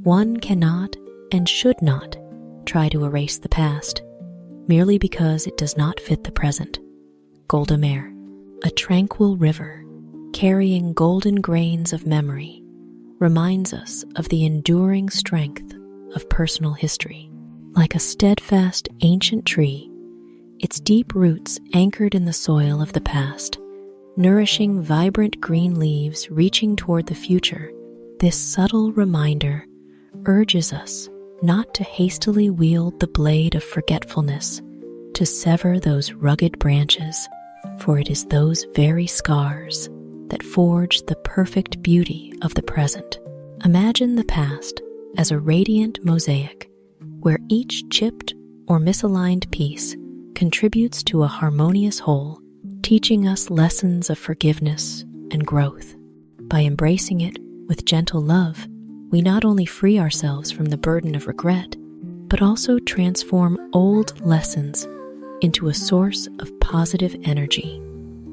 One cannot and should not try to erase the past merely because it does not fit the present. Golda Meir. A tranquil river carrying golden grains of memory reminds us of the enduring strength of personal history. Like a steadfast ancient tree, its deep roots anchored in the soil of the past, nourishing vibrant green leaves reaching toward the future, this subtle reminder urges us not to hastily wield the blade of forgetfulness to sever those rugged branches, for it is those very scars that forge the perfect beauty of the present. Imagine the past as a radiant mosaic where each chipped or misaligned piece contributes to a harmonious whole, teaching us lessons of forgiveness and growth. By embracing it with gentle love, we not only free ourselves from the burden of regret, but also transform old lessons into a source of positive energy,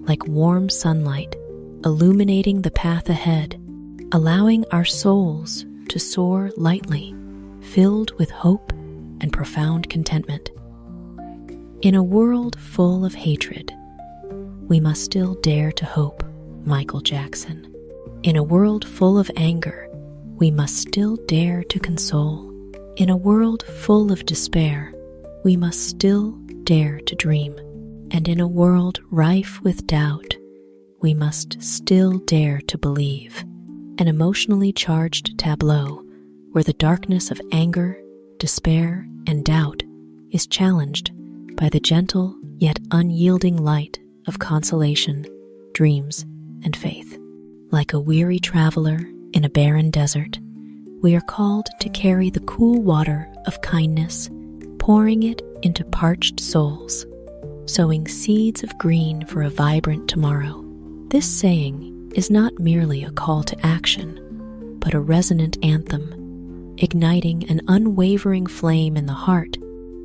like warm sunlight illuminating the path ahead, allowing our souls to soar lightly, filled with hope and profound contentment. In a world full of hatred, we must still dare to hope, Michael Jackson. In a world full of anger, we must still dare to console. In a world full of despair, we must still dare to dream. And in a world rife with doubt, we must still dare to believe. An emotionally charged tableau where the darkness of anger, despair, and doubt is challenged by the gentle yet unyielding light of consolation, dreams, and faith. Like a weary traveler in a barren desert, we are called to carry the cool water of kindness, pouring it into parched souls, sowing seeds of green for a vibrant tomorrow. This saying is not merely a call to action, but a resonant anthem, igniting an unwavering flame in the heart,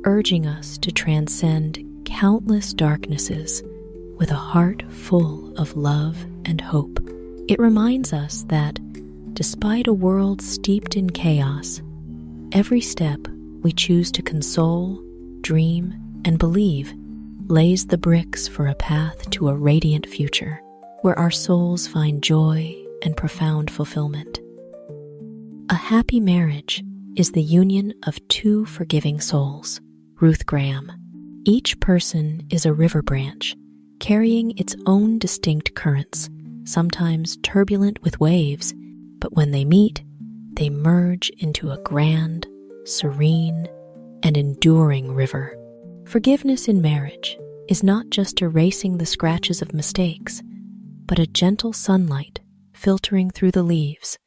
urging us to transcend countless darknesses with a heart full of love and hope. It reminds us that, despite a world steeped in chaos, every step we choose to console, dream, and believe lays the bricks for a path to a radiant future, where our souls find joy and profound fulfillment. A happy marriage is the union of two forgiving souls. Ruth Graham. Each person is a river branch, carrying its own distinct currents, sometimes turbulent with waves, but when they meet, they merge into a grand, serene, and enduring river. Forgiveness in marriage is not just erasing the scratches of mistakes, but a gentle sunlight filtering through the leaves,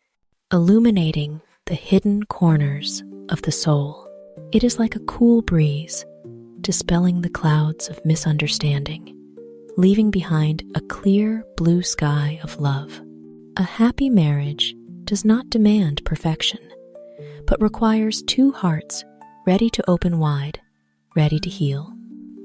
illuminating the hidden corners of the soul. It is like a cool breeze, dispelling the clouds of misunderstanding, leaving behind a clear blue sky of love. A happy marriage does not demand perfection, but requires two hearts ready to open wide, ready to heal,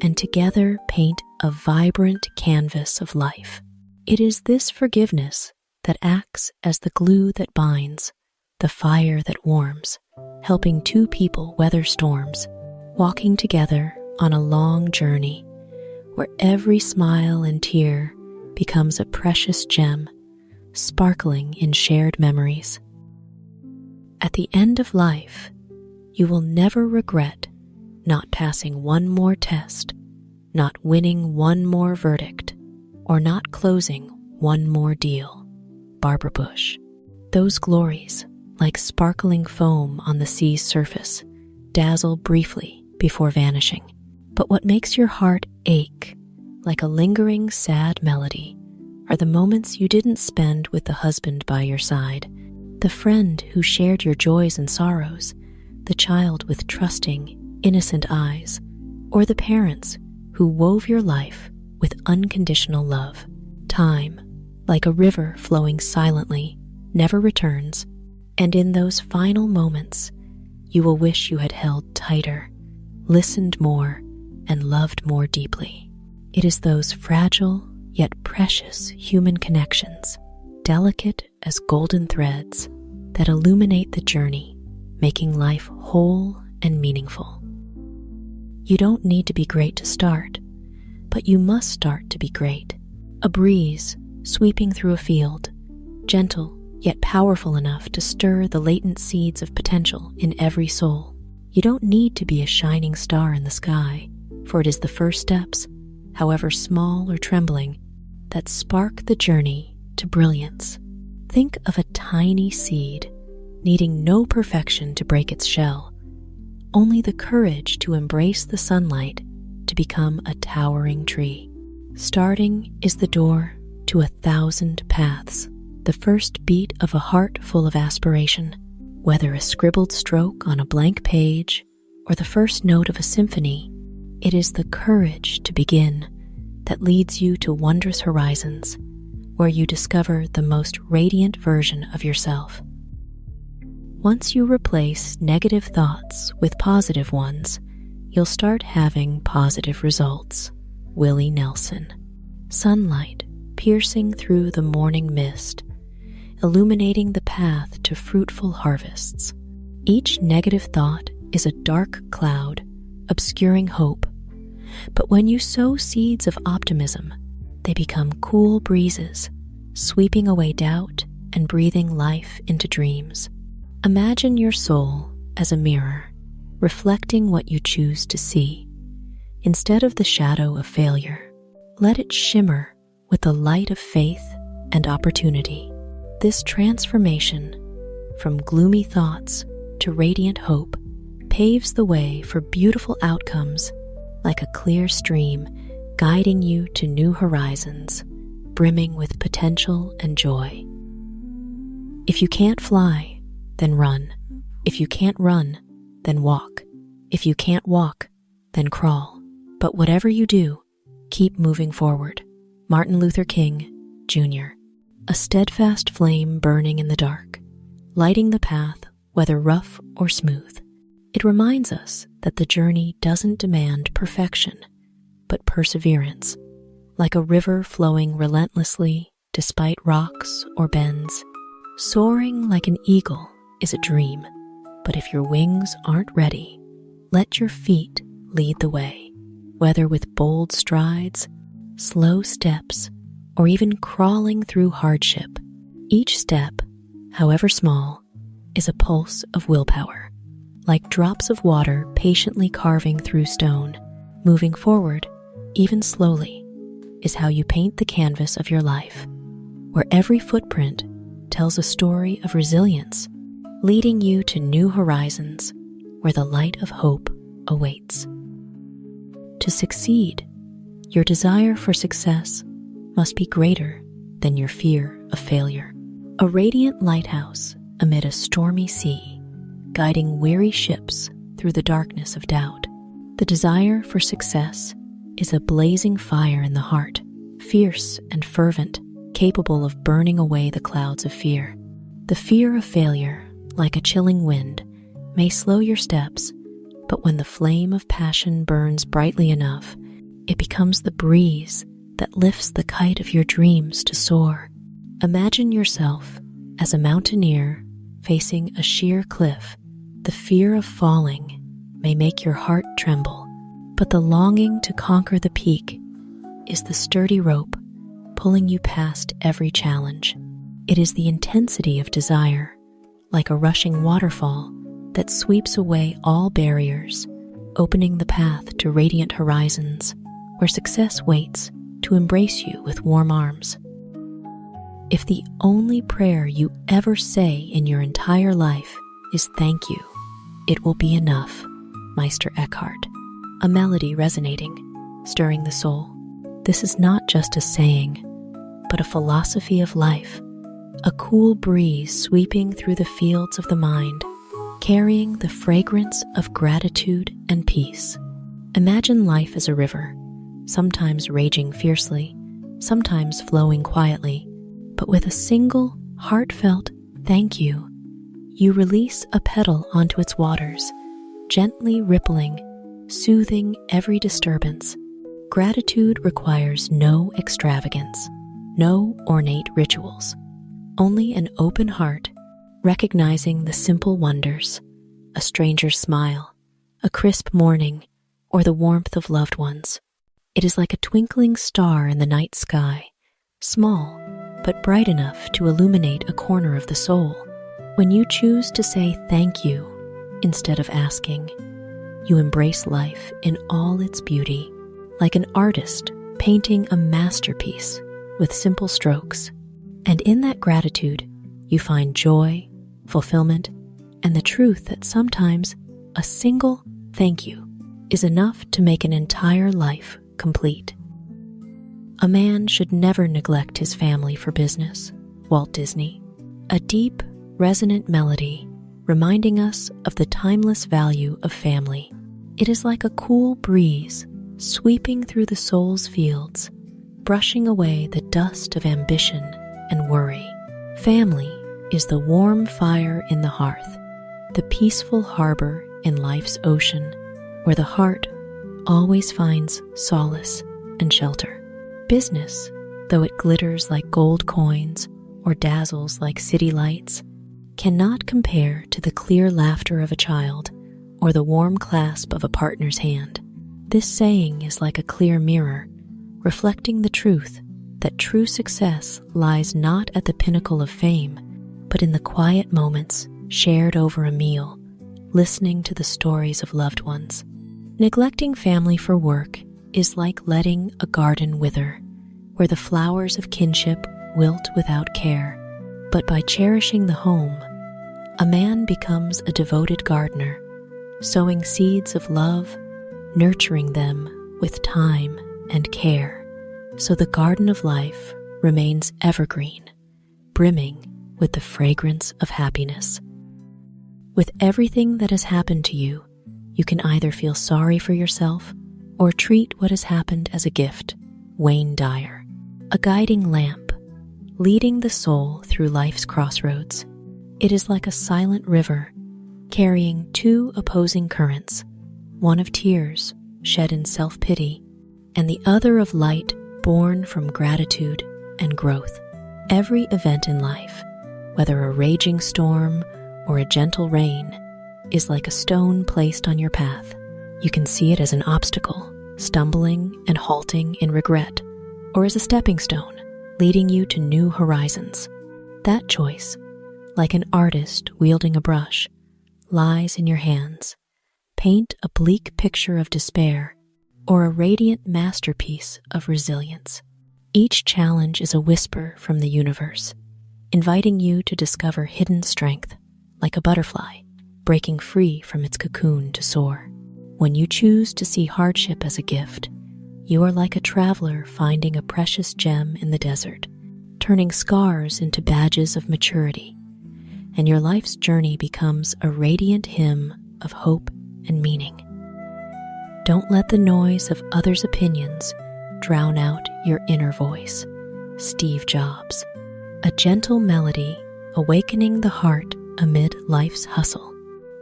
and together paint a vibrant canvas of life. It is this forgiveness that acts as the glue that binds, the fire that warms, helping two people weather storms, walking together on a long journey where every smile and tear becomes a precious gem, sparkling in shared memories. At the end of life, you will never regret not passing one more test, not winning one more verdict, or not closing one more deal. Barbara Bush. Those glories, like sparkling foam on the sea's surface, dazzle briefly before vanishing. But what makes your heart ache, like a lingering sad melody, are the moments you didn't spend with the husband by your side, the friend who shared your joys and sorrows, the child with trusting, innocent eyes, or the parents who wove your life with unconditional love. Time, like a river flowing silently, never returns, and in those final moments, you will wish you had held tighter, listened more, and loved more deeply. It is those fragile yet precious human connections, delicate as golden threads, that illuminate the journey, making life whole and meaningful. You don't need to be great to start, but you must start to be great. A breeze sweeping through a field, gentle yet powerful enough to stir the latent seeds of potential in every soul. You don't need to be a shining star in the sky, for it is the first steps, however small or trembling, that spark the journey to brilliance. Think of a tiny seed needing no perfection to break its shell, only the courage to embrace the sunlight to become a towering tree. Starting is the door to 1,000 paths, the first beat of a heart full of aspiration. Whether a scribbled stroke on a blank page or the first note of a symphony, it is the courage to begin that leads you to wondrous horizons where you discover the most radiant version of yourself. Once you replace negative thoughts with positive ones, you'll start having positive results. Willie Nelson. Sunlight piercing through the morning mist, illuminating the path to fruitful harvests. Each negative thought is a dark cloud, obscuring hope. But when you sow seeds of optimism, they become cool breezes, sweeping away doubt and breathing life into dreams. Imagine your soul as a mirror, reflecting what you choose to see. Instead of the shadow of failure, let it shimmer with the light of faith and opportunity. This transformation, from gloomy thoughts to radiant hope, paves the way for beautiful outcomes like a clear stream guiding you to new horizons, brimming with potential and joy. If you can't fly, then run. If you can't run, then walk. If you can't walk, then crawl. But whatever you do, keep moving forward. Martin Luther King, Jr. A steadfast flame burning in the dark, lighting the path, whether rough or smooth. It reminds us that the journey doesn't demand perfection, but perseverance. Like a river flowing relentlessly despite rocks or bends, soaring like an eagle is a dream. But if your wings aren't ready, let your feet lead the way. Whether with bold strides, slow steps, or even crawling through hardship, each step, however small, is a pulse of willpower. Like drops of water patiently carving through stone, moving forward, even slowly, is how you paint the canvas of your life, where every footprint tells a story of resilience, leading you to new horizons where the light of hope awaits. To succeed, your desire for success must be greater than your fear of failure. A radiant lighthouse amid a stormy sea, guiding weary ships through the darkness of doubt. The desire for success is a blazing fire in the heart, fierce and fervent, capable of burning away the clouds of fear. The fear of failure, like a chilling wind, may slow your steps, but when the flame of passion burns brightly enough, it becomes the breeze that lifts the kite of your dreams to soar. Imagine yourself as a mountaineer facing a sheer cliff. The fear of falling may make your heart tremble, but the longing to conquer the peak is the sturdy rope pulling you past every challenge. It is the intensity of desire, like a rushing waterfall, that sweeps away all barriers, opening the path to radiant horizons where success waits to embrace you with warm arms. If the only prayer you ever say in your entire life is thank you, it will be enough. Meister Eckhart. A melody resonating, stirring the soul. This is not just a saying, but a philosophy of life, a cool breeze sweeping through the fields of the mind, carrying the fragrance of gratitude and peace. Imagine life as a river, sometimes raging fiercely, sometimes flowing quietly, but with a single heartfelt thank you, you release a petal onto its waters, gently rippling, soothing every disturbance. Gratitude requires no extravagance, no ornate rituals, only an open heart, recognizing the simple wonders, a stranger's smile, a crisp morning, or the warmth of loved ones. It is like a twinkling star in the night sky, small but bright enough to illuminate a corner of the soul. When you choose to say thank you instead of asking, you embrace life in all its beauty, like an artist painting a masterpiece with simple strokes. And in that gratitude, you find joy, fulfillment, and the truth that sometimes a single thank you is enough to make an entire life complete. A man should never neglect his family for business. Walt Disney. A deep, resonant melody reminding us of the timeless value of family. It is like a cool breeze sweeping through the soul's fields, brushing away the dust of ambition and worry. Family is the warm fire in the hearth, the peaceful harbor in life's ocean, where the heart always finds solace and shelter. Business, though it glitters like gold coins or dazzles like city lights, cannot compare to the clear laughter of a child or the warm clasp of a partner's hand. This saying is like a clear mirror, reflecting the truth that true success lies not at the pinnacle of fame, but in the quiet moments shared over a meal, listening to the stories of loved ones. Neglecting family for work is like letting a garden wither, where the flowers of kinship wilt without care. But by cherishing the home, a man becomes a devoted gardener, sowing seeds of love, nurturing them with time and care, so the garden of life remains evergreen, brimming with the fragrance of happiness. With everything that has happened to you, you can either feel sorry for yourself or treat what has happened as a gift. Wayne Dyer. A guiding lamp, leading the soul through life's crossroads. It is like a silent river, carrying two opposing currents, one of tears shed in self-pity, and the other of light born from gratitude and growth. Every event in life, whether a raging storm or a gentle rain, is like a stone placed on your path. You can see it as an obstacle, stumbling and halting in regret, or as a stepping stone, leading you to new horizons. That choice, like an artist wielding a brush, lies in your hands. Paint a bleak picture of despair or a radiant masterpiece of resilience. Each challenge is a whisper from the universe, inviting you to discover hidden strength, like a butterfly, breaking free from its cocoon to soar. When you choose to see hardship as a gift, you are like a traveler finding a precious gem in the desert, turning scars into badges of maturity, and your life's journey becomes a radiant hymn of hope and meaning. Don't let the noise of others' opinions drown out your inner voice. Steve Jobs. A gentle melody awakening the heart amid life's hustle.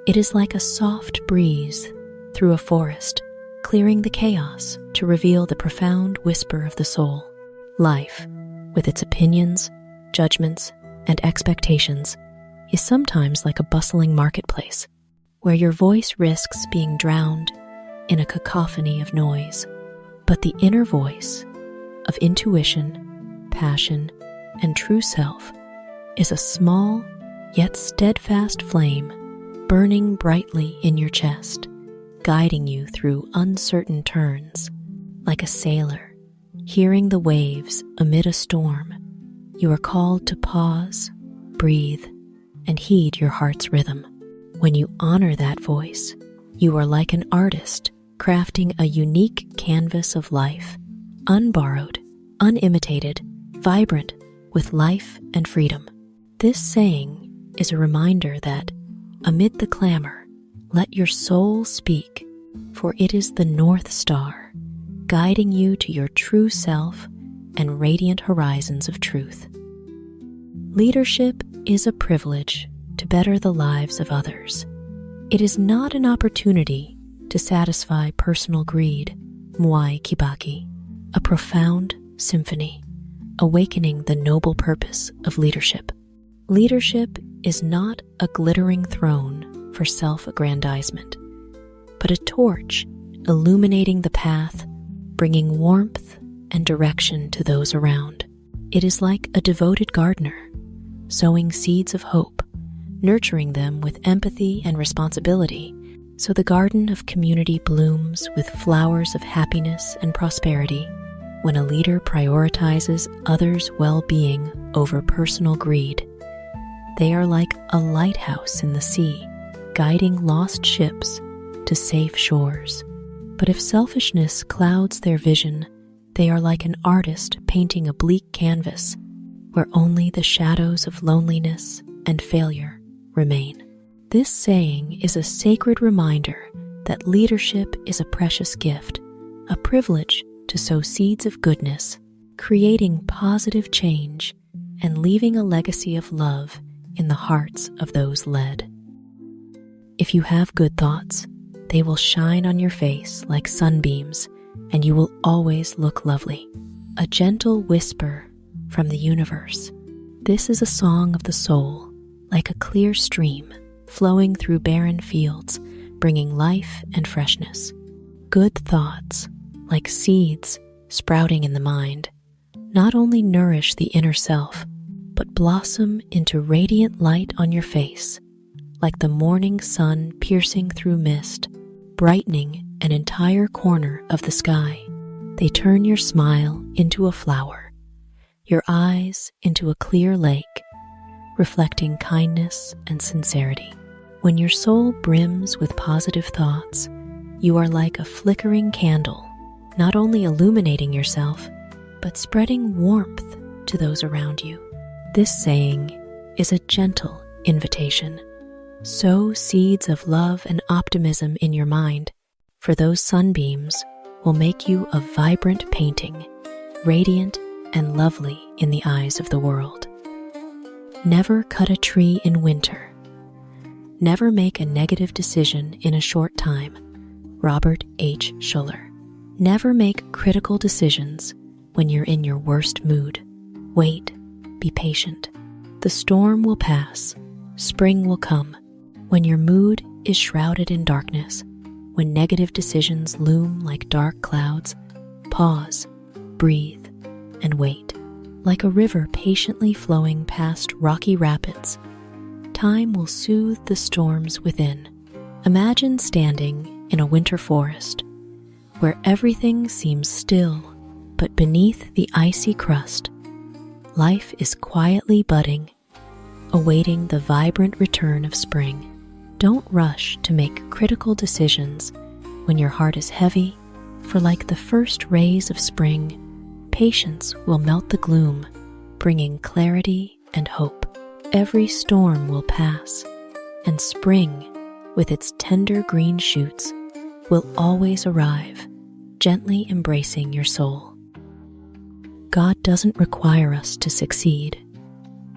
It is like a soft breeze through a forest, clearing the chaos to reveal the profound whisper of the soul. Life, with its opinions, judgments, and expectations, is sometimes like a bustling marketplace, where your voice risks being drowned in a cacophony of noise. But the inner voice of intuition, passion, and true self is a small yet steadfast flame burning brightly in your chest, guiding you through uncertain turns. Like a sailor hearing the waves amid a storm, you are called to pause, breathe, and heed your heart's rhythm. When you honor that voice, you are like an artist crafting a unique canvas of life, unborrowed, unimitated, vibrant with life and freedom. This saying is a reminder that, amid the clamor, let your soul speak, for it is the North Star, guiding you to your true self and radiant horizons of truth. Leadership is a privilege to better the lives of others. It is not an opportunity to satisfy personal greed. Mwai Kibaki. A profound symphony, awakening the noble purpose of leadership. Leadership is not a glittering throne for self-aggrandizement, but a torch illuminating the path, bringing warmth and direction to those around. It is like a devoted gardener, sowing seeds of hope, nurturing them with empathy and responsibility, so the garden of community blooms with flowers of happiness and prosperity. When a leader prioritizes others' well-being over personal greed, they are like a lighthouse in the sea, guiding lost ships to safe shores. But if selfishness clouds their vision, they are like an artist painting a bleak canvas where only the shadows of loneliness and failure remain. This saying is a sacred reminder that leadership is a precious gift, a privilege to sow seeds of goodness, creating positive change and leaving a legacy of love in the hearts of those led. If you have good thoughts, they will shine on your face like sunbeams, and you will always look lovely. A gentle whisper from the universe. This is a song of the soul, like a clear stream flowing through barren fields, bringing life and freshness. Good thoughts, like seeds sprouting in the mind, not only nourish the inner self, but blossom into radiant light on your face, like the morning sun piercing through mist, brightening an entire corner of the sky. They turn your smile into a flower, your eyes into a clear lake, reflecting kindness and sincerity. When your soul brims with positive thoughts, you are like a flickering candle, not only illuminating yourself, but spreading warmth to those around you. This saying is a gentle invitation. Sow seeds of love and optimism in your mind, for those sunbeams will make you a vibrant painting, radiant and lovely in the eyes of the world. Never cut a tree in winter. Never make a negative decision in a short time. Robert H. Schuller. Never make critical decisions when you're in your worst mood. Wait, be patient. The storm will pass. Spring will come. When your mood is shrouded in darkness, when negative decisions loom like dark clouds, pause, breathe, and wait. Like a river patiently flowing past rocky rapids, time will soothe the storms within. Imagine standing in a winter forest where everything seems still, but beneath the icy crust, life is quietly budding, awaiting the vibrant return of spring. Don't rush to make critical decisions when your heart is heavy, for like the first rays of spring, patience will melt the gloom, bringing clarity and hope. Every storm will pass, and spring, with its tender green shoots, will always arrive, gently embracing your soul. God doesn't require us to succeed.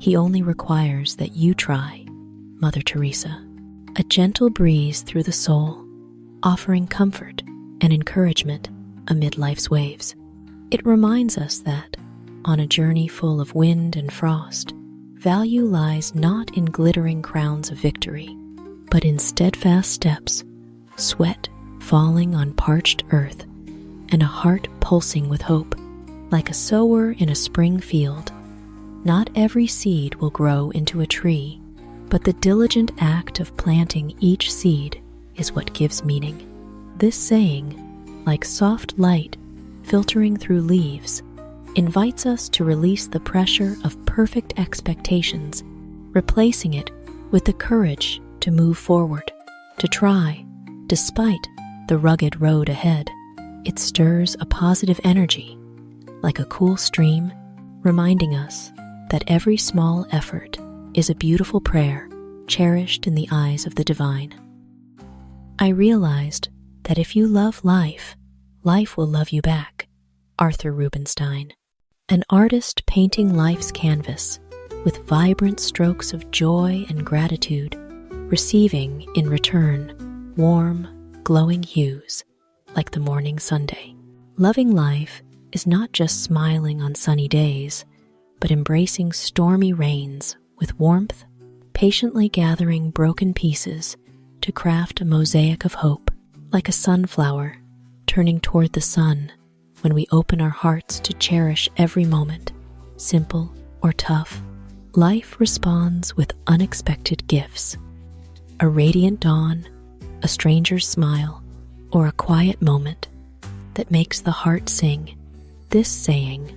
He only requires that you try. Mother Teresa. A gentle breeze through the soul, offering comfort and encouragement amid life's waves. It reminds us that, on a journey full of wind and frost, value lies not in glittering crowns of victory, but in steadfast steps, sweat falling on parched earth, and a heart pulsing with hope. Like a sower in a spring field, not every seed will grow into a tree, but the diligent act of planting each seed is what gives meaning. This saying, like soft light filtering through leaves, invites us to release the pressure of perfect expectations, replacing it with the courage to move forward, to try, despite the rugged road ahead. It stirs a positive energy, like a cool stream, reminding us that every small effort is a beautiful prayer cherished in the eyes of the divine. I realized that if you love life, life will love you back. Arthur Rubinstein. An artist painting life's canvas with vibrant strokes of joy and gratitude, receiving in return warm, glowing hues like the morning sunday. Loving life is not just smiling on sunny days, but embracing stormy rains with warmth, patiently gathering broken pieces to craft a mosaic of hope, like a sunflower turning toward the sun when we open our hearts to cherish every moment, simple or tough. Life responds with unexpected gifts. A radiant dawn, a stranger's smile, or a quiet moment that makes the heart sing. This saying,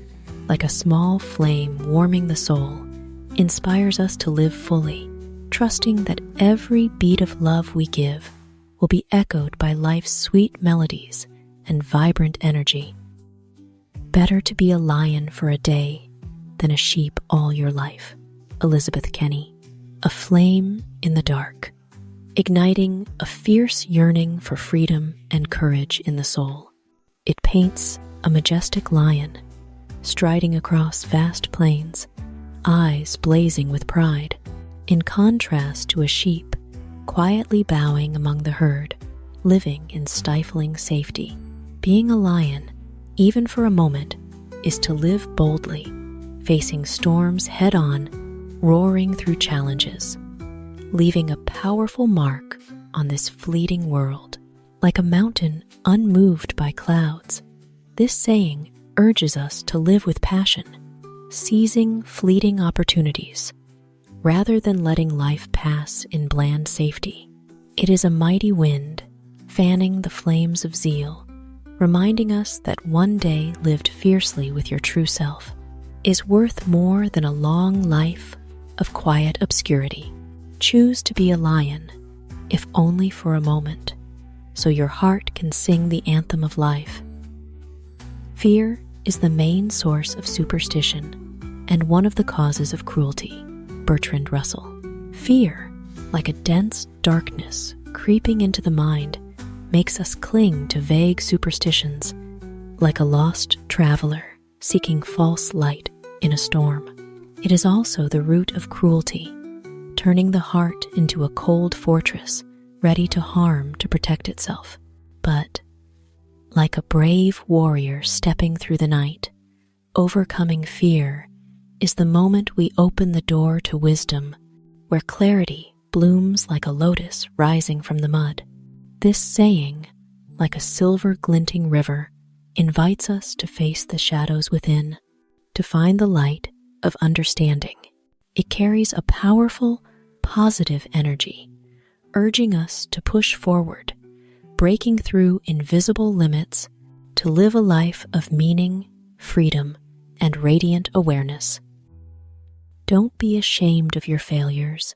like a small flame warming the soul, inspires us to live fully, trusting that every beat of love we give will be echoed by life's sweet melodies and vibrant energy. Better to be a lion for a day than a sheep all your life. Elizabeth Kenny. A flame in the dark, igniting a fierce yearning for freedom and courage in the soul. It paints a majestic lion, striding across vast plains, eyes blazing with pride, in contrast to a sheep quietly bowing among the herd, living in stifling safety. Being a lion, even for a moment, is to live boldly, facing storms head-on, roaring through challenges, leaving a powerful mark on this fleeting world, like a mountain unmoved by clouds. This saying urges us to live with passion, seizing fleeting opportunities, rather than letting life pass in bland safety. It is a mighty wind, fanning the flames of zeal, reminding us that one day lived fiercely with your true self is worth more than a long life of quiet obscurity. Choose to be a lion, if only for a moment, so your heart can sing the anthem of life. Fear is the main source of superstition and one of the causes of cruelty. Bertrand Russell. Fear, like a dense darkness creeping into the mind, makes us cling to vague superstitions, like a lost traveler seeking false light in a storm. It is also the root of cruelty, turning the heart into a cold fortress ready to harm to protect itself. But, like a brave warrior stepping through the night, overcoming fear is the moment we open the door to wisdom, where clarity blooms like a lotus rising from the mud. This saying, like a silver glinting river, invites us to face the shadows within, to find the light of understanding. It carries a powerful, positive energy, urging us to push forward, breaking through invisible limits to live a life of meaning, freedom, and radiant awareness. Don't be ashamed of your failures.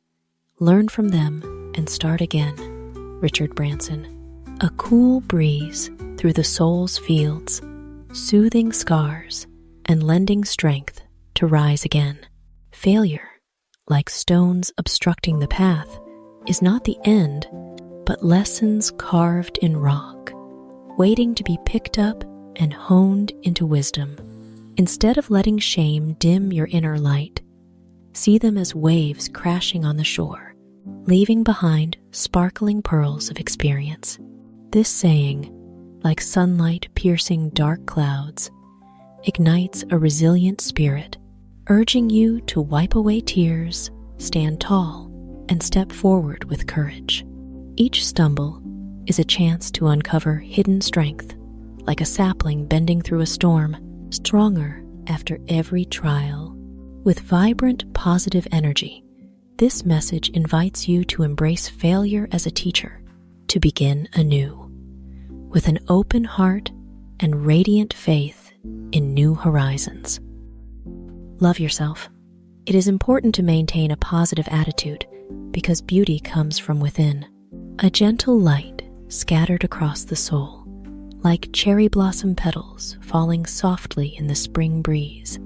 Learn from them and start again. Richard Branson. A cool breeze through the soul's fields, soothing scars and lending strength to rise again. Failure, like stones obstructing the path, is not the end, but lessons carved in rock, waiting to be picked up and honed into wisdom. Instead of letting shame dim your inner light, see them as waves crashing on the shore, leaving behind sparkling pearls of experience. This saying, like sunlight piercing dark clouds, ignites a resilient spirit, urging you to wipe away tears, stand tall, and step forward with courage. Each stumble is a chance to uncover hidden strength, like a sapling bending through a storm, stronger after every trial. With vibrant, positive energy, this message invites you to embrace failure as a teacher, to begin anew, with an open heart and radiant faith in new horizons. Love yourself. It is important to maintain a positive attitude because beauty comes from within. A gentle light scattered across the soul, like cherry blossom petals falling softly in the spring breeze,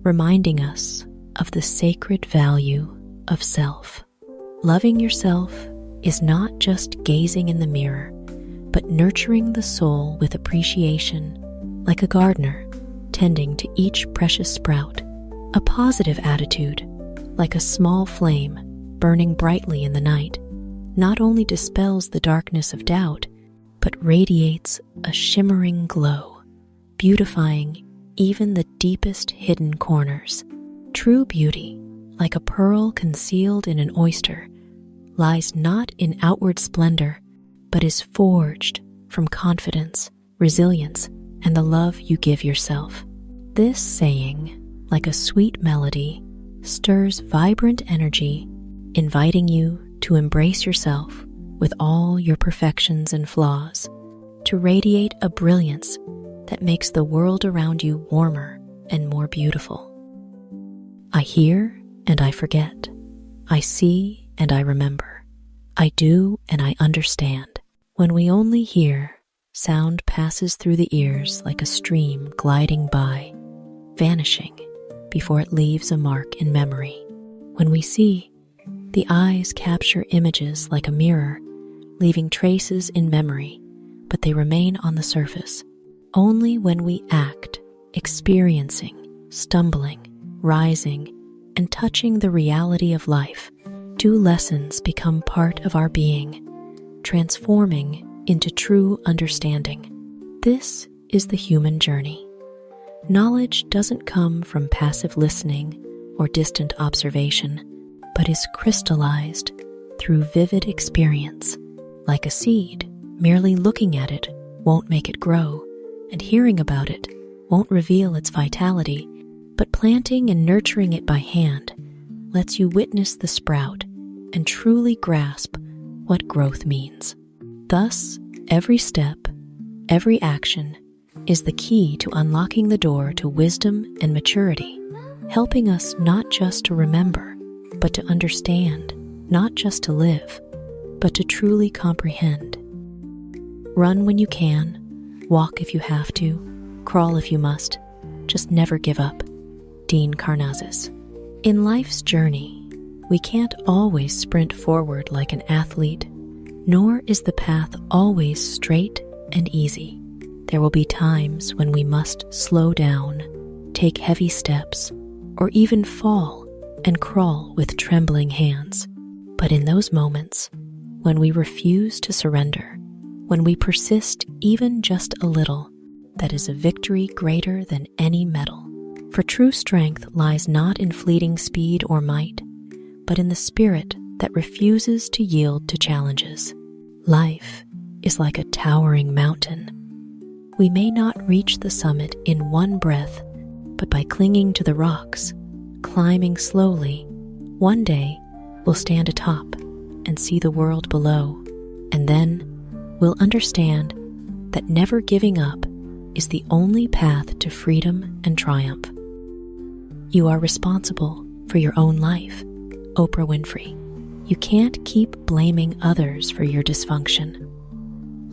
reminding us of the sacred value of self. Loving yourself is not just gazing in the mirror, but nurturing the soul with appreciation, like a gardener tending to each precious sprout. A positive attitude, like a small flame burning brightly in the night, not only dispels the darkness of doubt, but radiates a shimmering glow, beautifying even the deepest hidden corners. True beauty, like a pearl concealed in an oyster, lies not in outward splendor, but is forged from confidence, resilience, and the love you give yourself. This saying, like a sweet melody, stirs vibrant energy, inviting you to embrace yourself with all your perfections and flaws, to radiate a brilliance that makes the world around you warmer and more beautiful. I hear and I forget. I see and I remember. I do and I understand. When we only hear, sound passes through the ears like a stream gliding by, vanishing before it leaves a mark in memory. When we see, the eyes capture images like a mirror, leaving traces in memory, but they remain on the surface. Only when we act, experiencing, stumbling, rising, and touching the reality of life, do lessons become part of our being, transforming into true understanding. This is the human journey. Knowledge doesn't come from passive listening or distant observation, but is crystallized through vivid experience. Like a seed, merely looking at it won't make it grow, and hearing about it won't reveal its vitality, but planting and nurturing it by hand lets you witness the sprout and truly grasp what growth means. Thus, every step, every action is the key to unlocking the door to wisdom and maturity, helping us not just to remember, but to understand, not just to live, but to truly comprehend. Run when you can, walk if you have to, crawl if you must, just never give up. Dean Karnazes. In life's journey, we can't always sprint forward like an athlete, nor is the path always straight and easy. There will be times when we must slow down, take heavy steps, or even fall and crawl with trembling hands. But in those moments, when we refuse to surrender, when we persist even just a little, that is a victory greater than any medal. For true strength lies not in fleeting speed or might, but in the spirit that refuses to yield to challenges. Life is like a towering mountain. We may not reach the summit in one breath, but by clinging to the rocks, climbing slowly, one day we'll stand atop and see the world below, and then we'll understand that never giving up is the only path to freedom and triumph. You are responsible for your own life. Oprah Winfrey. You can't keep blaming others for your dysfunction.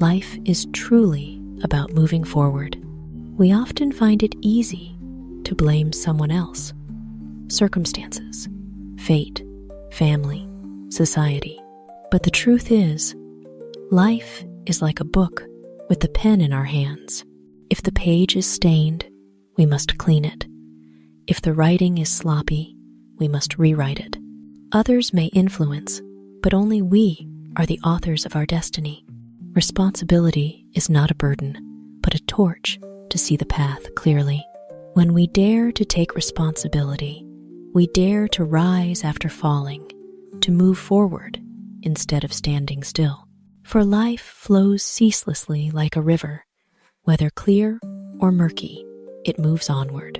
Life is truly about moving forward. We often find it easy to blame someone else, circumstances, fate, family, society. But the truth is, life is like a book with the pen in our hands. If the page is stained, we must clean it. If the writing is sloppy, we must rewrite it. Others may influence, but only we are the authors of our destiny. Responsibility is not a burden, but a torch to see the path clearly. When we dare to take responsibility, we dare to rise after falling, to move forward instead of standing still. For life flows ceaselessly like a river. Whether clear or murky, it moves onward.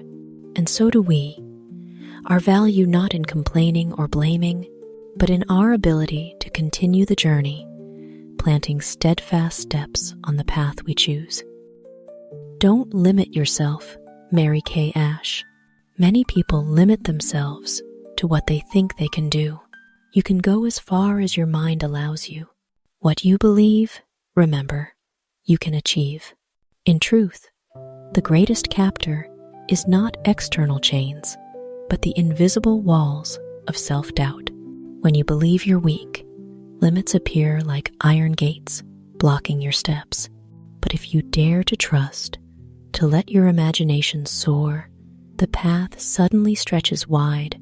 And so do we. Our value not in complaining or blaming, but in our ability to continue the journey, planting steadfast steps on the path we choose. Don't limit yourself, Mary Kay Ash. Many people limit themselves to what they think they can do. You can go as far as your mind allows you. What you believe, remember, you can achieve. In truth, the greatest captor is not external chains, but the invisible walls of self-doubt. When you believe you're weak, limits appear like iron gates blocking your steps. But if you dare to trust, to let your imagination soar, the path suddenly stretches wide,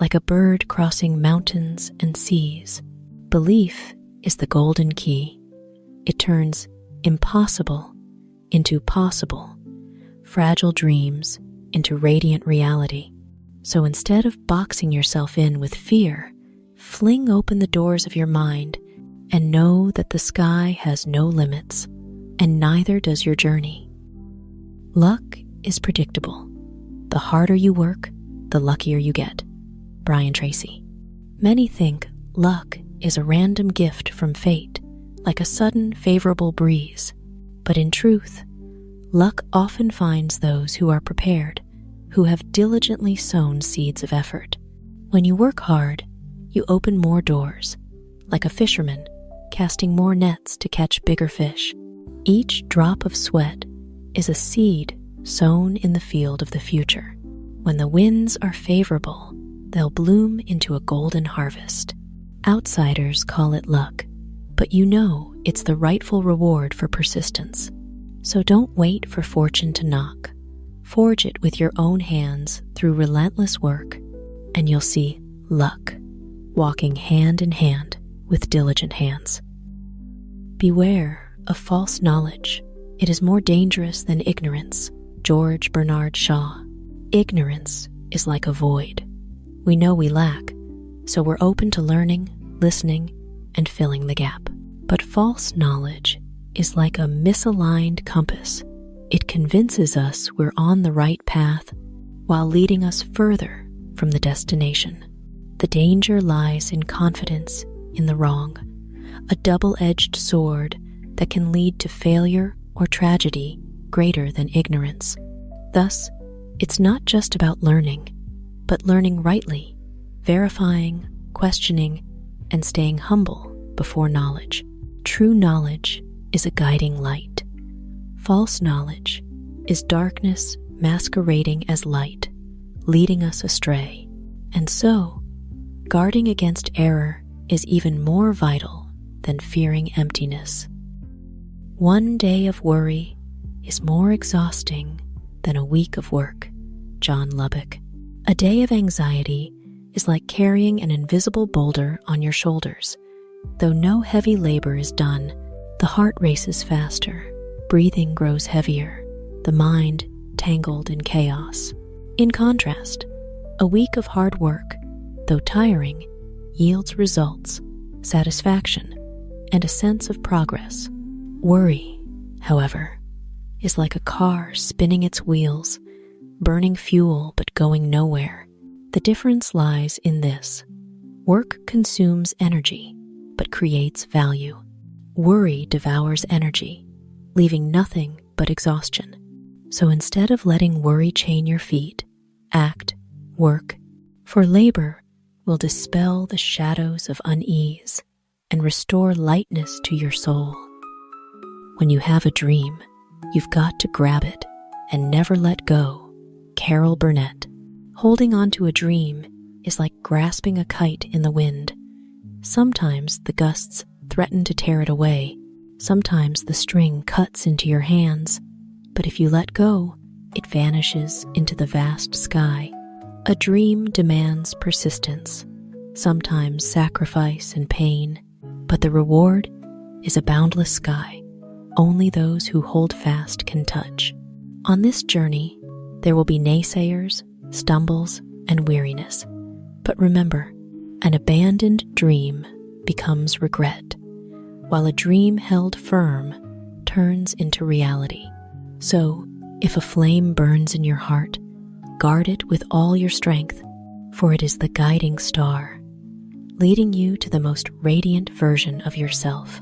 like a bird crossing mountains and seas. Belief is the golden key. It turns impossible into possible, fragile dreams into radiant reality. So instead of boxing yourself in with fear, fling open the doors of your mind and know that the sky has no limits, and neither does your journey. Luck is predictable. The harder you work, the luckier you get. Brian Tracy. Many think luck is a random gift from fate, like a sudden favorable breeze. But in truth, luck often finds those who are prepared, who have diligently sown seeds of effort. When you work hard, you open more doors, like a fisherman casting more nets to catch bigger fish. Each drop of sweat is a seed sown in the field of the future. When the winds are favorable, they'll bloom into a golden harvest. Outsiders call it luck, but you know it's the rightful reward for persistence. So don't wait for fortune to knock. Forge it with your own hands through relentless work, and you'll see luck walking hand in hand with diligent hands. Beware of false knowledge. It is more dangerous than ignorance. George Bernard Shaw. Ignorance is like a void. We know we lack, so we're open to learning, listening, and filling the gap. But false knowledge is like a misaligned compass. It convinces us we're on the right path while leading us further from the destination. The danger lies in confidence in the wrong, a double-edged sword that can lead to failure or tragedy greater than ignorance. Thus, it's not just about learning, but learning rightly, verifying, questioning, and staying humble before knowledge. True knowledge is a guiding light. False knowledge is darkness masquerading as light, leading us astray. And so, guarding against error is even more vital than fearing emptiness. One day of worry is more exhausting than a week of work. John Lubbock. A day of anxiety is like carrying an invisible boulder on your shoulders. Though no heavy labor is done, the heart races faster, breathing grows heavier, the mind tangled in chaos. In contrast, a week of hard work, though tiring, yields results, satisfaction, and a sense of progress. Worry, however, is like a car spinning its wheels, burning fuel but going nowhere. The difference lies in this: work consumes energy, but creates value. Worry devours energy, leaving nothing but exhaustion. So instead of letting worry chain your feet, act, work, for labor will dispel the shadows of unease and restore lightness to your soul. When you have a dream, you've got to grab it and never let go. Carol Burnett. Holding on to a dream is like grasping a kite in the wind. Sometimes the gusts threaten to tear it away. Sometimes the string cuts into your hands. But if you let go, it vanishes into the vast sky. A dream demands persistence, sometimes sacrifice and pain, but the reward is a boundless sky only those who hold fast can touch. On this journey, there will be naysayers, stumbles, and weariness. But remember, an abandoned dream becomes regret, while a dream held firm turns into reality. So, if a flame burns in your heart, guard it with all your strength, for it is the guiding star, leading you to the most radiant version of yourself.